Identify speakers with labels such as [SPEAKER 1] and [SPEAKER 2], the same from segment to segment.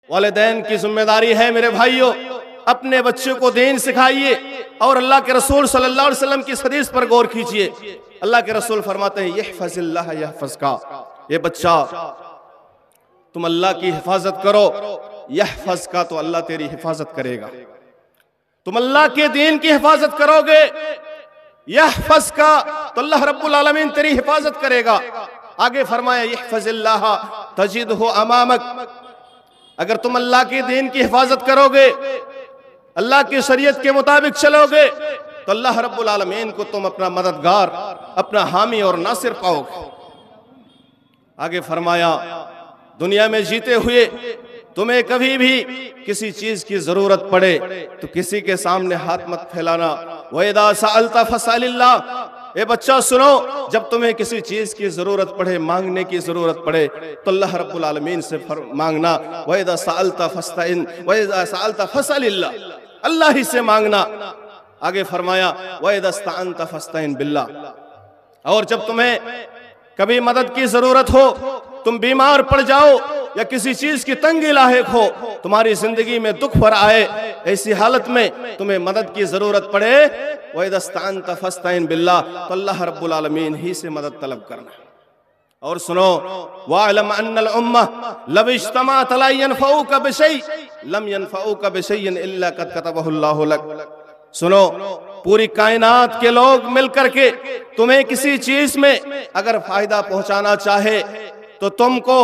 [SPEAKER 1] वालिदैन की जिम्मेदारी है मेरे भाइयों, अपने बच्चों को दीन सिखाइए और अल्लाह के रसूल सल्लल्लाहु अलैहि वसल्लम की हदीस पर गौर कीजिए। अल्लाह के रसूल फरमाते हैं यहफज़िल्लाह यहफज़का, ये बच्चा तुम अल्लाह की हिफाजत करो, यहफज़का तो अल्लाह तेरी हिफाजत करेगा। तुम अल्लाह के दीन की हिफाजत करोगे, यहफज़का तो अल्लाह रब्बुल आलमीन तेरी हिफाजत करेगा। आगे फरमाया यहफज़िल्लाह तजिदहु अमामक, अगर तुम अल्लाह के दीन की हिफाजत करोगे, अल्लाह की शरीयत के मुताबिक चलोगे, तो अल्लाह रब्बुल आलमीन को तुम अपना मददगार, अपना हामी और नासिर पाओगे। आगे फरमाया दुनिया में जीते हुए तुम्हें कभी भी किसी चीज की जरूरत पड़े तो किसी के सामने हाथ मत फैलाना। वइदा सअल्ता फसअलिल्लाह, ए बच्चा सुनो, जब तुम्हें किसी चीज की जरूरत पड़े, मांगने की जरूरत पड़े, तो अल्लाह रब्बुल आलमीन से मांगना। वइदा सअल्ता फस्तइन वइदा सअल्ता फसअलिल्लाह, अल्लाह ही से मांगना। आगे फरमाया वइदा इस्तअनता फस्तइन बिल्लाह, और जब तुम्हें कभी मदद की जरूरत हो, तुम बीमार पड़ जाओ या किसी चीज की तंगी लाहिक हो, तुम्हारी जिंदगी में दुख भर आए, ऐसी हालत में तुम्हें मदद की जरूरत पड़े, वइदा इस्तअनता फस्तइन बिल्लाह, तो अल्लाह रब्बुल आलमीन ही से मदद तलब करना। और सुनो वअलम अन्नल उम्मह लव इज्तमाअत ला यनफऊका बिशै लम यनफऊका बिशैइन इल्ला कद कतबहु अल्लाहु लक। सुनो, पूरी कायनात के लोग मिलकर के तुम्हें किसी चीज में अगर फायदा पहुंचाना चाहे तो तुमको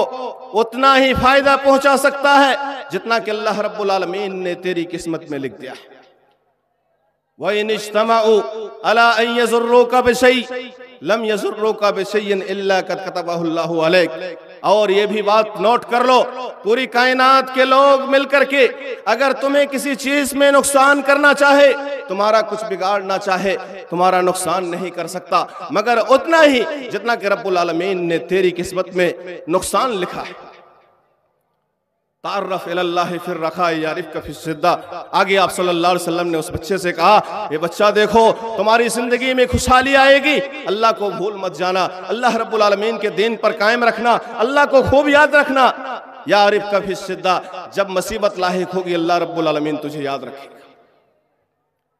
[SPEAKER 1] उतना ही फायदा पहुंचा सकता है जितना कि अल्लाह रब्बुल आलमीन ने तेरी किस्मत में लिख दिया है। वइन इज्तमाउ अला अन यज़ुर्रुका बिशै लम यज़ुर्रुका बिशैइन इल्ला कद कतबहु अल्लाहु अलैक। और ये भी बात नोट कर लो, पूरी कायनात के लोग मिलकर के अगर तुम्हें किसी चीज में नुकसान करना चाहे, तुम्हारा कुछ बिगाड़ना चाहे, तुम्हारा नुकसान नहीं कर सकता मगर उतना ही जितना कि रब्बुल आलमीन ने तेरी किस्मत में नुकसान लिखा है। तारफ़ इलल्लाहि फिर रखाई यारिफ़का फिस्सिद्दा। आगे आप सल्लल्लाहु अलैहि वसल्लम ने उस बच्चे से कहा, ये बच्चा देखो, तुम्हारी जिंदगी में खुशहाली आएगी, अल्लाह को भूल मत जाना, अल्लाह रब्बुल आलमीन के दीन पर कायम रखना, अल्लाह को खूब याद रखना। यारिफ़का फिस्सिद्दा, जब मुसीबत लाहिक होगी अल्लाह रब्बुल आलमीन तुझे याद रखेगा।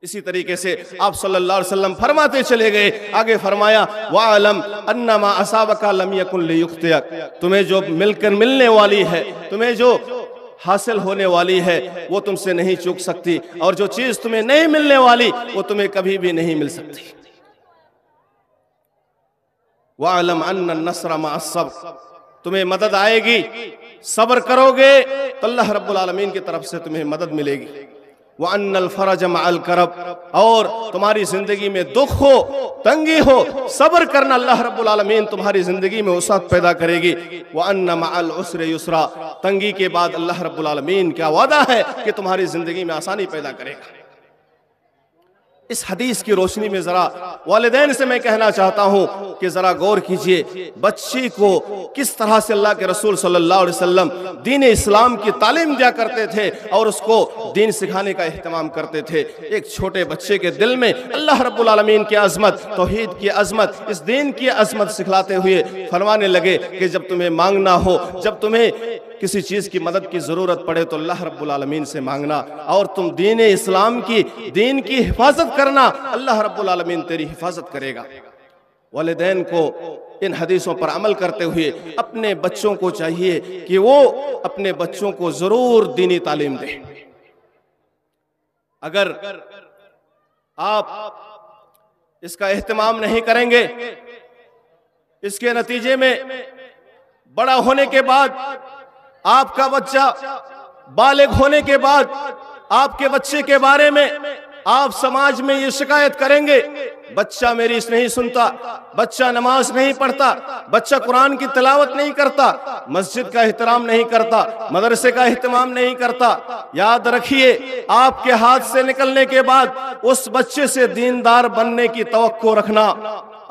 [SPEAKER 1] इसी तरीके से आप सल्लल्लाहु अलैहि वसल्लम फरमाते चले गए। आगे फरमाया वअलम अन्नमा असाबका लम यकुन लियुख्तियक, तुम्हें जो मिलकर मिलने वाली है, तुम्हें जो हासिल होने वाली है वो तुमसे नहीं चूक सकती, और जो चीज तुम्हें नहीं मिलने वाली वो तुम्हें कभी भी नहीं मिल सकती। वअलम अन्नन नस्र मअस सब्र, तुम्हें मदद आएगी, सब्र करोगे तो अल्लाह रब्बुल आलमीन की तरफ से तुम्हें मदद मिलेगी। व अन्नल फरज मअल करब, और तुम्हारी जिंदगी में दुख हो, तंगी हो, सब्र करना, अल्लाह रब्बुल आलमीन तुम्हारी जिंदगी में वसात पैदा करेगी। व अन्न मअल उसरि युसरा, तंगी के बाद अल्लाह रब्बुल आलमीन क्या वादा है कि तुम्हारी जिंदगी में आसानी पैदा करेगा। इस हदीस की रोशनी में जरा वालिदैन से मैं कहना चाहता हूं कि जरा गौर कीजिए, बच्चे को किस तरह से अल्लाह के रसूल सल्लल्लाहु अलैहि वसल्लम दीन इस्लाम की तालीम दिया करते थे और उसको दीन सिखाने का एहतमाम करते थे। एक छोटे बच्चे के दिल में अल्लाह रब्बुल आलमीन की अजमत, तौहीद की अजमत, इस दीन की अजमत सिखलाते हुए फरमाने लगे कि जब तुम्हें मांगना हो, जब तुम्हें किसी चीज की मदद की जरूरत पड़े तो अल्लाह रब्बुल आलमीन से मांगना, और तुम दीन इस्लाम की, दीन की हिफाजत करना, अल्लाह रब्बुल आलमीन तेरी हिफाजत करेगा। वालिदैन को इन हदीसों पर अमल करते हुए अपने बच्चों को चाहिए कि वो अपने बच्चों को जरूर दीनी तालीम दें। अगर आप इसका एहतमाम नहीं करेंगे, इसके नतीजे में बड़ा होने के बाद, आपका बच्चा बालिग होने के बाद, आपके बच्चे के बारे में आप समाज में ये शिकायत करेंगे, बच्चा मेरी नहीं सुनता, बच्चा नमाज नहीं पढ़ता, बच्चा कुरान की तिलावत नहीं करता, मस्जिद का एहतराम नहीं करता, मदरसे का एहतमाम नहीं करता। याद रखिए, आपके हाथ से निकलने के बाद उस बच्चे से दीनदार बनने की तवक्को रखना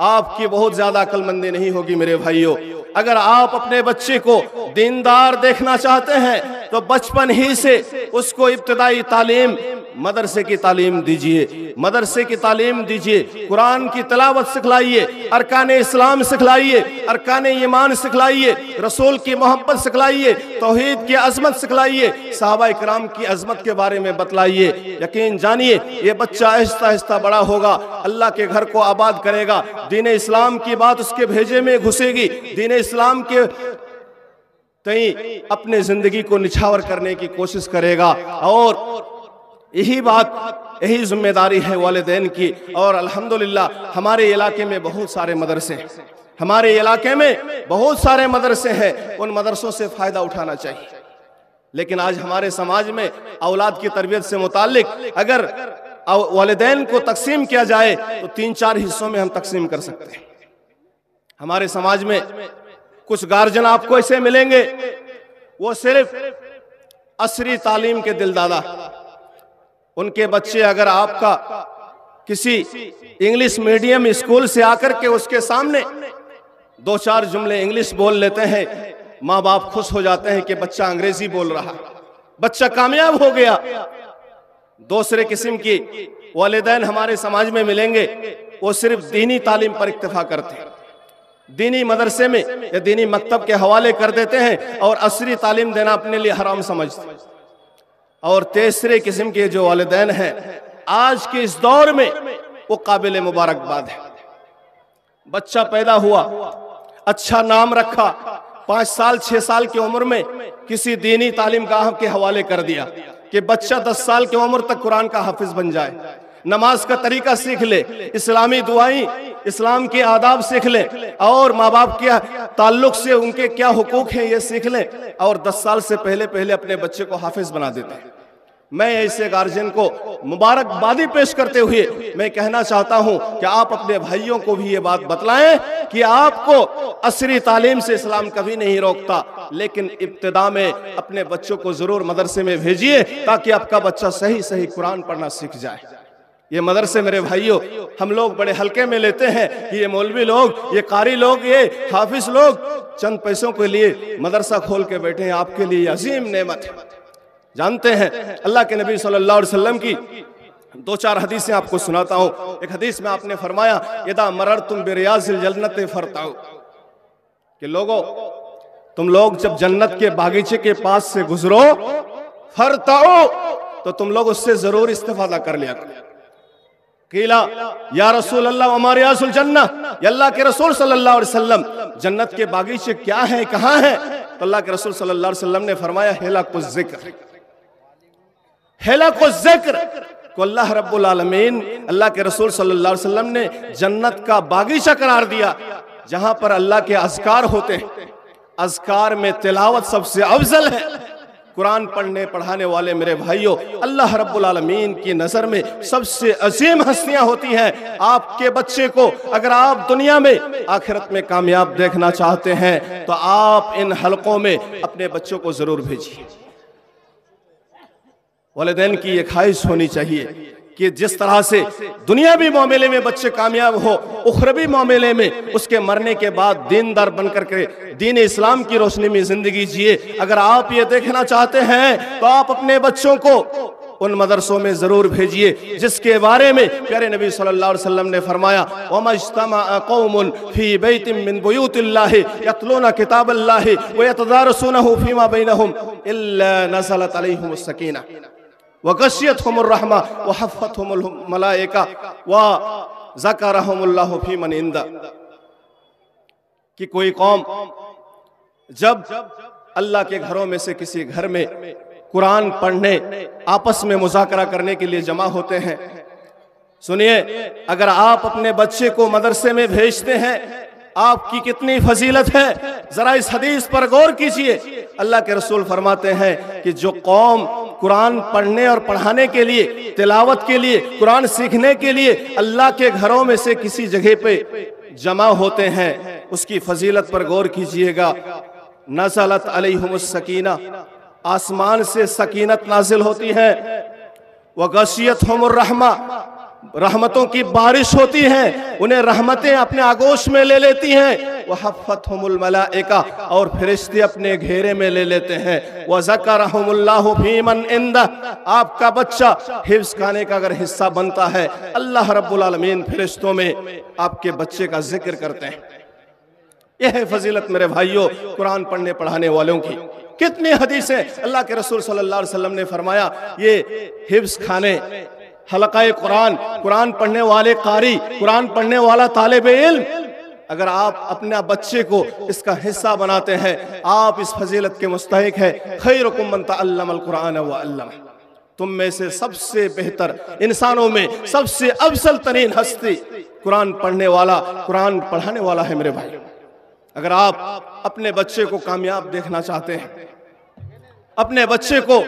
[SPEAKER 1] आपकी बहुत ज्यादा अक्लमंदी नहीं होगी मेरे भाइयों। अगर आप अपने बच्चे को दीनदार देखना चाहते हैं तो बचपन ही से उसको इब्तिदाई तालीम मदरसे की तालीम दीजिए, मदरसे की तालीम दीजिए, कुरान की तिलावत सिखलाइए, अरकान इस्लाम सिखलाइए, अरकान ईमान सिखलाइए, रसूल की मोहब्बत सिखलाइए, तौहीद की अजमत सिखलाइए, सहाबा इकराम की अजमत के बारे में बतलाइए। यकीन जानिए ये बच्चा आहिस्ता आहिस्ता बड़ा होगा, अल्लाह के घर को आबाद करेगा, दीन इस्लाम की बात उसके भेजे में घुसेगी, दीन इस्लाम के तई अपने जिंदगी को निछावर करने की कोशिश करेगा। और यही बात, यही जिम्मेदारी है वालिदैन की। और अल्हम्दुलिल्लाह हमारे इलाके में बहुत सारे मदरसे हैं, हमारे इलाके में बहुत सारे मदरसे हैं, उन मदरसों से फायदा उठाना चाहिए। लेकिन आज हमारे समाज में औलाद की तरबियत से मुताल्लिक अगर वालिदैन को तकसीम किया जाए तो 3-4 हिस्सों में हम तकसीम कर सकते हैं। हमारे समाज में कुछ गार्जियन आपको ऐसे मिलेंगे, वो सिर्फ असरी तालीम के दिलदादा, उनके बच्चे अगर आपका किसी इंग्लिश मीडियम स्कूल से आकर के उसके सामने 2-4 जुमले इंग्लिश बोल लेते हैं, माँ बाप खुश हो जाते हैं कि बच्चा अंग्रेजी बोल रहा, बच्चा कामयाब हो गया। दूसरे किस्म की वालिदैन हमारे समाज में मिलेंगे, वो सिर्फ दीनी तालीम पर इक्तफा करते हैं, दीनी मदरसे में या दीनी मकतब के हवाले कर देते हैं और असरी तालीम देना अपने लिए हराम समझते हैं। और तीसरे किस्म के जो वालिदैन हैं आज के इस दौर में, वो काबिल मुबारकबाद है। बच्चा पैदा हुआ, अच्छा नाम रखा, 5 साल 6 साल की उम्र में किसी दीनी तालीम गाह के हवाले कर दिया कि बच्चा 10 साल की उम्र तक कुरान का हाफिज बन जाए, नमाज का तरीका सीख ले, इस्लामी दुआई, इस्लाम के आदाब सीख ले, और माँ बाप के ताल्लुक से उनके क्या हुकूक हैं ये सीख ले, और 10 साल से पहले पहले अपने बच्चे को हाफिज बना देते हैं। मैं ऐसे गार्जियन को मुबारकबादी पेश करते हुए मैं कहना चाहता हूं कि आप अपने भाइयों को भी ये बात बतलाएं कि आपको असरी तालीम से इस्लाम कभी नहीं रोकता, लेकिन इब्तिदा में अपने बच्चों को जरूर मदरसे में भेजिए ताकि आपका बच्चा सही सही कुरान पढ़ना सीख जाए। ये मदरसे मेरे भाइयों हम लोग बड़े हल्के में लेते हैं कि ये मौलवी लोग, ये कारी लोग, ये हाफिज लोग चंद पैसों के लिए मदरसा खोल के बैठे हैं। आपके लिए अजीम नेमत है। जानते हैं अल्लाह के नबी सल्लल्लाहु अलैहि वसल्लम की 2-4 हदीसें आपको सुनाता हूं। एक हदीस में आपने फरमाया, इदा मररतुम बिरियाजिल जन्नत फरताओ, कि लोगों तुम लोग जब जन्नत के बागीचे के पास से गुजरो, फरताओ, तो तुम लोग उससे जरूर इस्तेफादा कर लिया करो। कीला या रसूल अल्लाह हमारे यासुल जन्नह, अल्लाह के रसूल सल्लल्लाहु अलैहि वसल्लम जन्नत के बागीचे क्या है, कहाँ है? तो अल्लाह के रसूल सल्लल्लाहु अलैहि वसल्लम ने फरमाया, हिलकुज़ ज़िक्र, हिलकुज़ ज़िक्र को अल्लाह रब्बुल आलमीन, अल्लाह के रसूल सल्लल्लाहु अलैहि वसल्लम ने जन्नत का बागीचा करार दिया जहां पर अल्लाह के अज़कार होते हैं। अज़कार में तिलावत सबसे अफजल है। कुरान पढ़ने पढ़ाने वाले मेरे भाइयों, अल्लाह रब्बुल आलमीन की नजर में सबसे अजीम हस्तियां होती हैं। आपके बच्चे को अगर आप दुनिया में आखिरत में कामयाब देखना चाहते हैं तो आप इन हलकों में अपने बच्चों को जरूर भेजिए। वालिदैन की ये ख्वाहिश होनी चाहिए कि जिस तरह से दुनियावी मामले में बच्चे कामयाब हो, उखरवी मामले में उसके मरने के बाद दीनदार बनकर के दीन इस्लाम की रोशनी में जिंदगी जिए। अगर आप ये देखना चाहते हैं तो आप अपने बच्चों को उन मदरसों में जरूर भेजिए जिसके बारे में प्यारे नबी सल्लल्लाहु अलैहि वसल्लम ने फरमाया, वमज्तमा कौमुन फी बैतिन मिन बुयूतिल्लाहि यतलूना किताबल्लाहि व यतदारसूनहु फीमा बैनहुम इल्ला नज़लत अलैहिमुस सकीना व गशियतहुमुर रहमा व हफ़्फ़तहुमुल मलाइका व ज़करहुमुल्लाहु फी मन इंदा। कि कोई कौम जब अल्लाह के घरों में से किसी घर में कुरान पढ़ने, आपस में मुज़ाकरा करने के लिए जमा होते हैं। सुनिए, अगर आप अपने बच्चे को मदरसे में भेजते हैं, आपकी कितनी फजीलत है। जरा इस हदीस पर गौर कीजिए। अल्लाह के रसूल फरमाते हैं कि जो कौम कुरान पढ़ने और पढ़ाने के लिए, तिलावत के लिए, कुरान सीखने के लिए अल्लाह के घरों में से किसी जगह पे जमा होते हैं, उसकी फजीलत पर गौर कीजिएगा। नज़लत अलैहिमुस सकीना, आसमान से सकीनत नाजिल होती है। व गशियतहुमुर रहमा, रहमतों की बारिश होती है, उन्हें रहमतें अपने आगोश में ले लेती हैं। वह हफ़्फ़तहुमुल मलाइका, और फरिश्ते अपने घेरे में ले लेते हैं। वह ज़करहुमुल्लाहु फीमन इंदा, आपका बच्चा हिफ्ज़ खाने का अगर हिस्सा बनता है, अल्लाह रब्बुल आलमीन फरिश्तों में आपके बच्चे का जिक्र करते हैं। यह है फजीलत मेरे भाइयों कुरान पढ़ने पढ़ाने वालों की। कितनी हदीसें अल्लाह के रसूल सल्लल्लाहु अलैहि वसल्लम ने फरमाया, ये हिफ्ज़ खाने, हलक़ाए कुरान, कुरान पढ़ने वाले कारी, कुरान पढ़ने वाला तालिबे इल्म, अगर आप अपने बच्चे को इसका हिस्सा बनाते हैं, आप इस फजीलत के मुस्तहिक है। खैरुकुम मन तअल्लमल कुरान व अल्लम, तुम में से सबसे बेहतर इंसानों में सबसे अफजल तरीन हस्ती कुरान पढ़ने वाला, कुरान पढ़ाने वाला है मेरे भाई। अगर आप अपने बच्चे को कामयाब देखना चाहते हैं, अपने बच्चे को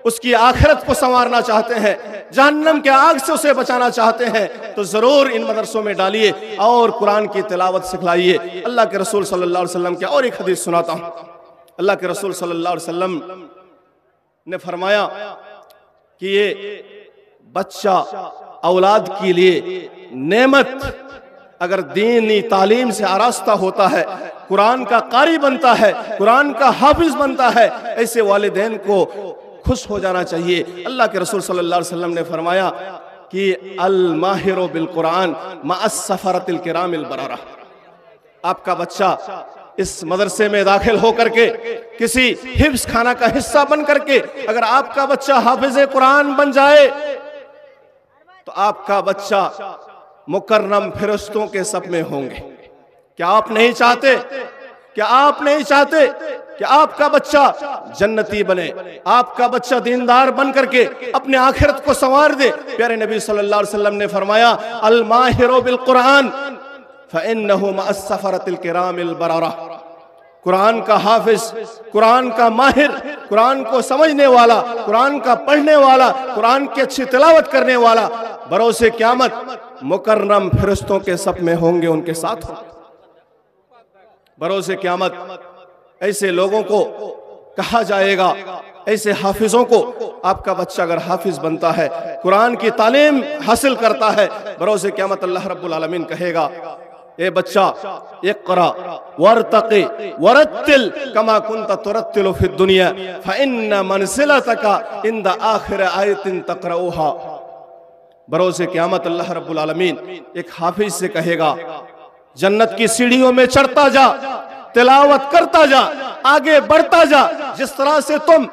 [SPEAKER 1] उसकी आखिरत को संवारना चाहते हैं, जहन्नम के आग से उसे बचाना चाहते हैं, तो जरूर इन मदरसों में डालिए और कुरान की तिलावत सिखलाइए। अल्लाह के रसूल सल्लल्लाहु अलैहि वसल्लम की और एक हदीस सुनाता हूँ। अल्लाह के रसूल सल्लल्लाहु अलैहि वसल्लम ने फरमाया कि ये बच्चा औलाद के लिए नेमत, अगर दीनी तालीम से आरास्ता होता है, कुरान का कारी बनता है, कुरान का हाफिज बनता है, ऐसे वालिदैन को खुश हो जाना चाहिए। अल्लाह के रसूल सल्लल्लाहु अलैहि वसल्लम ने फरमाया कि अल माहिरो बिल कुरान मअस सफरतिल किरामिल बरारा, आपका बच्चा इस मदरसे में दाखिल होकर के किसी हिफ्ज़ खाना का हिस्सा बन करके अगर आपका बच्चा हाफिज कुरान बन जाए, तो आपका बच्चा मुकर्रम फरिश्तों के सब में होंगे। क्या आप नहीं चाहते, क्या आप नहीं चाहते कि आपका बच्चा जन्नती बने, आपका बच्चा दीनदार बन करके अपने आखिरत को संवार दे? प्यारे नबी सल्लल्लाहु अलैहि वसल्लम ने फरमाया, अल माहिरो बिल कुरान फइन्नहु मअस सफरतिल किरामिल बरारा, कुरान का हाफिज, कुरान का माहिर, कुरान को समझने वाला, कुरान का पढ़ने वाला, कुरान की अच्छी तिलावत करने वाला, बरोसे क़यामत मुकर्रम फरिश्तों के सब में होंगे, उनके साथ होंगे। बरोसे क़यामत ऐसे लोगों को कहा जाएगा, ऐसे हाफिजों को, आपका बच्चा अगर हाफिज बनता है, कुरान की तालीम हासिल करता है, बरोसे क़यामत अल्लाह रब्बुल आलमीन कहेगा, ए बच्चा इक़रा वरतक़ी वरत्तिल कमा कुन्त तुरत्तिलु फिद दुनिया फ़इन्न मंज़िलतका इंद आखिर आयतिन तक़रऊहा। बरोसे क़यामत अल्लाह रब्बुल आलमीन एक हाफिज से कहेगा, जन्नत की सीढ़ियों में चढ़ता जा, तिलावत करता जा, आगे बढ़ता जा। जिस तरह से तुम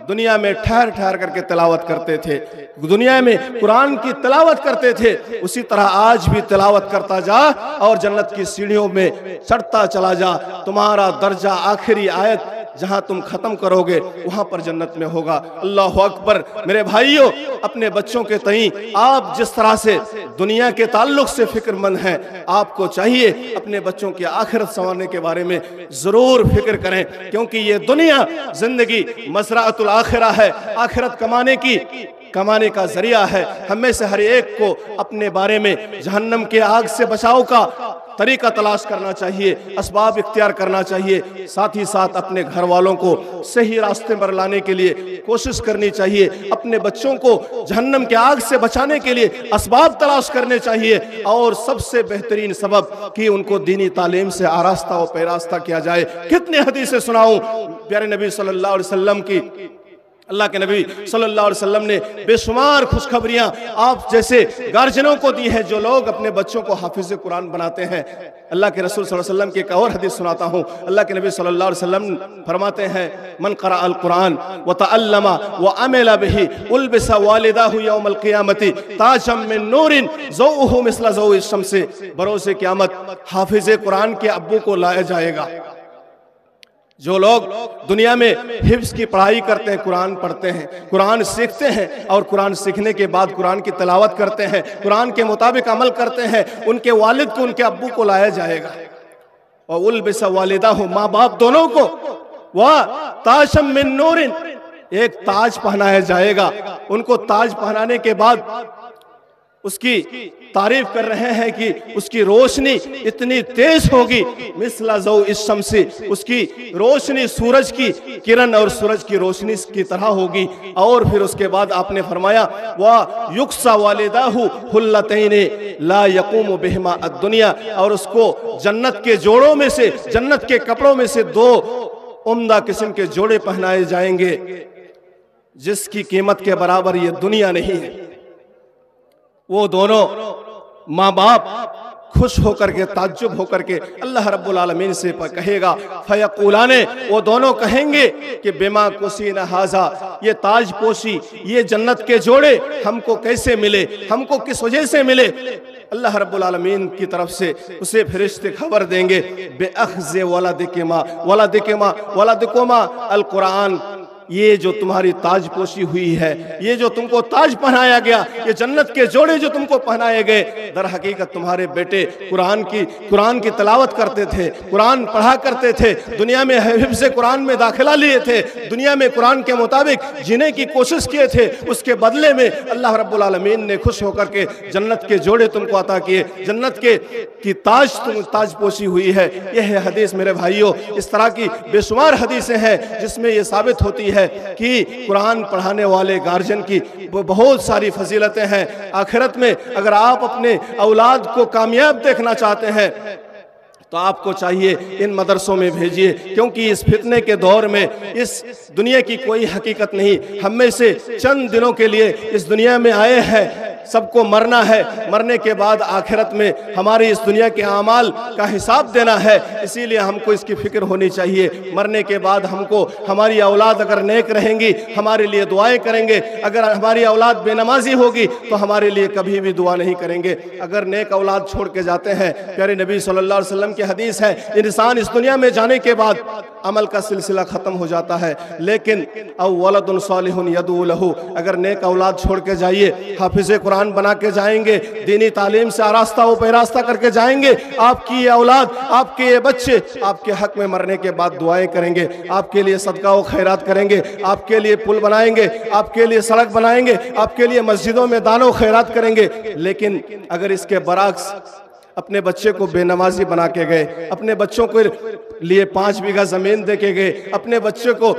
[SPEAKER 1] दुनिया में ठहर ठहर करके तिलावत करते थे, दुनिया में कुरान की तिलावत करते थे, उसी तरह आज भी तिलावत करता जा और जन्नत की सीढ़ियों में चढ़ता चला जा। तुम्हारा दर्जा आखिरी आयत जहां तुम खत्म करोगे वहां पर जन्नत में होगा। अल्लाह अकबर। मेरे भाइयों, अपने बच्चों के तई आप जिस तरह से दुनिया के ताल्लुक से फिक्रमंद हैं, आपको चाहिए अपने बच्चों की आखिरत संवारने के बारे में जरूर फिक्र करें, क्योंकि ये दुनिया जिंदगी मज़राअतुल आखिरा है, आखिरत कमाने का जरिया है। हमें से हर एक को अपने बारे में जहन्नम के आग से बचाव का तरीका तलाश करना चाहिए, असबाब इख्तियार करना चाहिए। साथ ही साथ अपने घर वालों को सही रास्ते पर लाने के लिए कोशिश करनी चाहिए। अपने बच्चों को जहन्नम के आग से बचाने के लिए असबाब तलाश करने चाहिए, और सबसे बेहतरीन सबब कि उनको दीनी तालीम से आरास्ता व पैरास्ता किया जाए। कितने हदीसें सुनाऊं प्यारे नबी सल्लल्लाहु अलैहि वसल्लम की। अल्लाह के नबी सल्लल्लाहु अलैहि वसल्लम ने बेशुमार खुशखबरियां आप जैसे गार्जियनों को दी हैं जो लोग अपने बच्चों को हाफिज कुरान बनाते हैं। अल्लाह के रसूल सल्लल्लाहु अलैहि वसल्लम की एक और हदीस सुनाता हूं। अल्लाह के नबी सल्लल्लाहु अलैहि वसल्लम फरमाते हैं, मन क़रा अल कुरान व तअल्लमा व अमिला बिही उल्बिसा वालिदाहु यौमल क़ियामती ताजम मिन नूरिन ज़ौउहु मिस्ला ज़ौइ शम्सी। बरोसे क़यामत हाफिज कुरान के अब्बू को लाया जाएगा। जो लोग दुनिया में हिफ्ज़ की पढ़ाई करते हैं, कुरान पढ़ते हैं, कुरान सीखते हैं, और कुरान सीखने के बाद कुरान की तिलावत करते हैं, कुरान के मुताबिक अमल करते हैं, उनके वालिद को, उनके अब्बू को लाया जाएगा। और उल्बिसा वालिदाहु, माँ बाप दोनों को, वह ताशम मिन नूरिन, एक ताज पहनाया जाएगा। उनको ताज पहनाने के बाद उसकी तारीफ कर रहे हैं कि उसकी रोशनी इतनी तेज होगी, मिसला ज़ौ इस शम्सी, उसकी रोशनी सूरज की किरण और सूरज की रोशनी की तरह होगी। और फिर उसके बाद आपने फरमाया वा युक्सा वालिदाहु हुल्लतैने ला यकूमु बिहिमा अद्दुनिया, और उसको जन्नत के जोड़ों में से, जन्नत के कपड़ों में से 2 उम्दा किस्म के जोड़े पहनाए जाएंगे जिसकी कीमत के बराबर ये दुनिया नहीं है। वो दोनों माँ बाप खुश होकर के, ताज्जुब होकर के अल्लाह रब्बुल आलमीन से कहेगा, फयक़ूलाने, वो दोनों कहेंगे कि बिमा कुसीना हाजा, ये ताज पोशी, ये जन्नत के जोड़े हमको कैसे मिले, हमको किस वजह से मिले। अल्लाह रब्बुल आलमीन की तरफ से उसे फरिश्ते खबर देंगे, बेअख़्ज़े वलदिकुमा वलदिकुमा वलदिकुमा अल कुरान, ये जो तुम्हारी ताज पोशी हुई है, ये जो तुमको ताज पहनाया गया, ये जन्नत के जोड़े जो तुमको पहनाए गए, दर हकीकत तुम्हारे बेटे कुरान की तिलावत करते थे, कुरान पढ़ा करते थे, दुनिया में हिफ्ज़ कुरान में दाखिला लिए थे, दुनिया में कुरान के मुताबिक जीने की कोशिश किए थे। उसके बदले में अल्लाह रब्बुल आलमीन ने खुश होकर के जन्नत के जोड़े तुमको अता किए, जन्नत की ताज पोशी हुई है। यह है हदीस मेरे भाइयों। इस तरह की बेशुमार हदीसें हैं जिसमें यह साबित होती है कि कुरान पढ़ाने वाले गार्जियन की बहुत सारी फजीलतें हैं। आखिरत में अगर आप अपने औलाद को कामयाब देखना चाहते हैं तो आपको चाहिए इन मदरसों में भेजिए, क्योंकि इस फितने के दौर में इस दुनिया की कोई हकीकत नहीं। हम में से चंद दिनों के लिए इस दुनिया में आए हैं, सबको मरना है, मरने के बाद आखिरत में हमारी इस दुनिया के आमाल का हिसाब देना है। इसीलिए हमको इसकी फिक्र होनी चाहिए। मरने के बाद हमको, हमारी औलाद अगर नेक रहेंगी हमारे लिए दुआएं करेंगे, अगर हमारी औलाद बेनमाजी होगी तो हमारे लिए कभी भी दुआ नहीं करेंगे। अगर नेक औलाद छोड़ के जाते हैं, प्यारे नबी सल्लल्लाहु अलैहि वसल्लम की हदीस है, इंसान इस दुनिया में जाने के बाद अमल का सिलसिला खत्म हो जाता है, लेकिन औ वलदुन सालिहुन यदू लहू, अगर नेक औलाद छोड़ के जाइए, हाफिज़े कुरान बना के जाएंगे, दीनी तालीम से आरास्ता व पैरास्ता करके जाएंगे, आपकी ये औलाद, आपके ये बच्चे आपके हक में मरने के बाद दुआएं करेंगे, आपके लिए सदका व खैरात करेंगे, आपके लिए पुल बनाएंगे, आपके लिए सड़क बनाएंगे, आपके लिए मस्जिदों में दानो खैरात करेंगे। लेकिन अगर इसके बरअक्स अपने बच्चे को बेनमाजी बना के गए, अपने बच्चों के लिए 5 बीघा जमीन दे के गए, अपने बच्चे को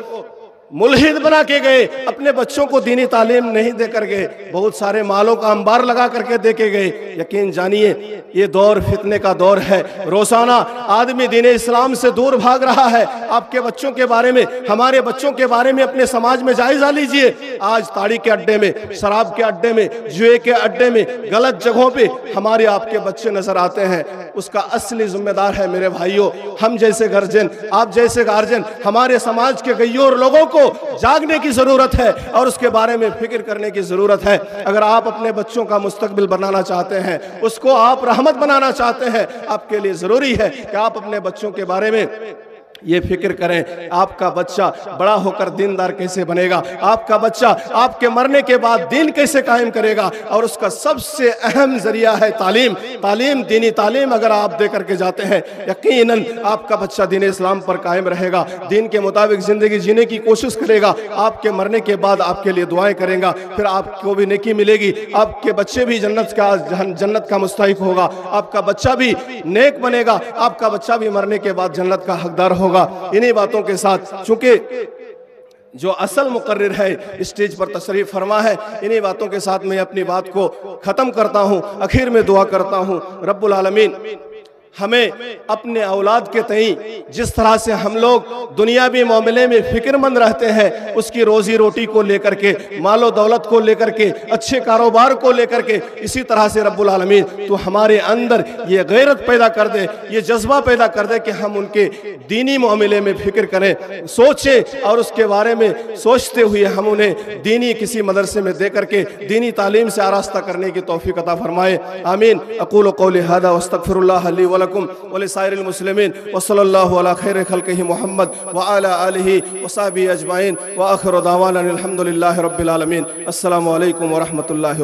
[SPEAKER 1] मुल्हिद बना के गए, अपने बच्चों को दीनी तालीम नहीं देकर गए, बहुत सारे मालों का अंबार लगा करके दे के गए, यकीन जानिए ये दौर फितने का दौर है। रोजाना आदमी दीन इस्लाम से दूर भाग रहा है। आपके बच्चों के बारे में, हमारे बच्चों के बारे में अपने समाज में जायजा लीजिए। आज ताड़ी के अड्डे में, शराब के अड्डे में, जुए के अड्डे में, गलत जगहों पे हमारे आपके बच्चे नजर आते हैं। उसका असली जिम्मेदार है मेरे भाइयों हम जैसे गार्जियन, आप जैसे गार्जियन। हमारे समाज के गैयोर लोगों को जागने की जरूरत है और उसके बारे में फिक्र करने की जरूरत है। अगर आप अपने बच्चों का मुस्तकबिल बनाना चाहते हैं, उसको आप रहमत बनाना चाहते हैं, आपके लिए जरूरी है कि आप अपने बच्चों के बारे में ये फिक्र करें, आपका बच्चा बड़ा होकर दीनदार कैसे बनेगा, आपका बच्चा आपके मरने के बाद दीन कैसे कायम करेगा। और उसका सबसे अहम जरिया है तालीम। तालीम, दीनी तालीम अगर आप दे करके जाते हैं, यकीनन आपका बच्चा दीन इस्लाम पर कायम रहेगा, दीन के मुताबिक जिंदगी जीने की कोशिश करेगा, आपके मरने के बाद आपके लिए दुआएं करेगा, फिर आपको भी नेकी मिलेगी, आपके बच्चे भी जन्नत का मुस्तहिक होगा, आपका बच्चा भी नेक बनेगा, आपका बच्चा भी मरने के बाद जन्नत का हकदार होगा। इन्हीं बातों के साथ, चूंकि जो असल मुकर्रिर है स्टेज पर तशरीफ फरमा है, इन्हीं बातों के साथ मैं अपनी बात को खत्म करता हूं। आखिर में दुआ करता हूं, रब्बुल आलमीन हमें अपने औलाद के तई जिस तरह से हम लोग दुनियावी मामले में फिक्रमंद रहते हैं, उसकी रोजी रोटी को लेकर के, मालो दौलत को लेकर के, अच्छे कारोबार को लेकर के, इसी तरह से रब्बुल आलमीन तो हमारे अंदर ये गैरत पैदा कर दे, ये जज्बा पैदा कर दे कि हम उनके दीनी मामले में फिक्र करें, सोचें और उसके बारे में सोचते हुए हम उन्हें दीनी किसी मदरसे में दे करके दीनी तालीम से आरास्ता करने की तौफीक अता फरमाए। आमीन। अक़ूलु क़ौली हाज़ा वस्तग़फ़िरुल्लाह ली व लकुम व लिसाइरिल मुस्लिमीन व सल्लल्लाहु अला खैरि खल्क़िही मुहम्मद व अला आलिही व सहबिही अजमाइन व आखिरु दावाना अनिल हम्दुलिल्लाहि रब्बिल आलमीन। अस्सलामु अलैकुम व रहमतुल्लाहि।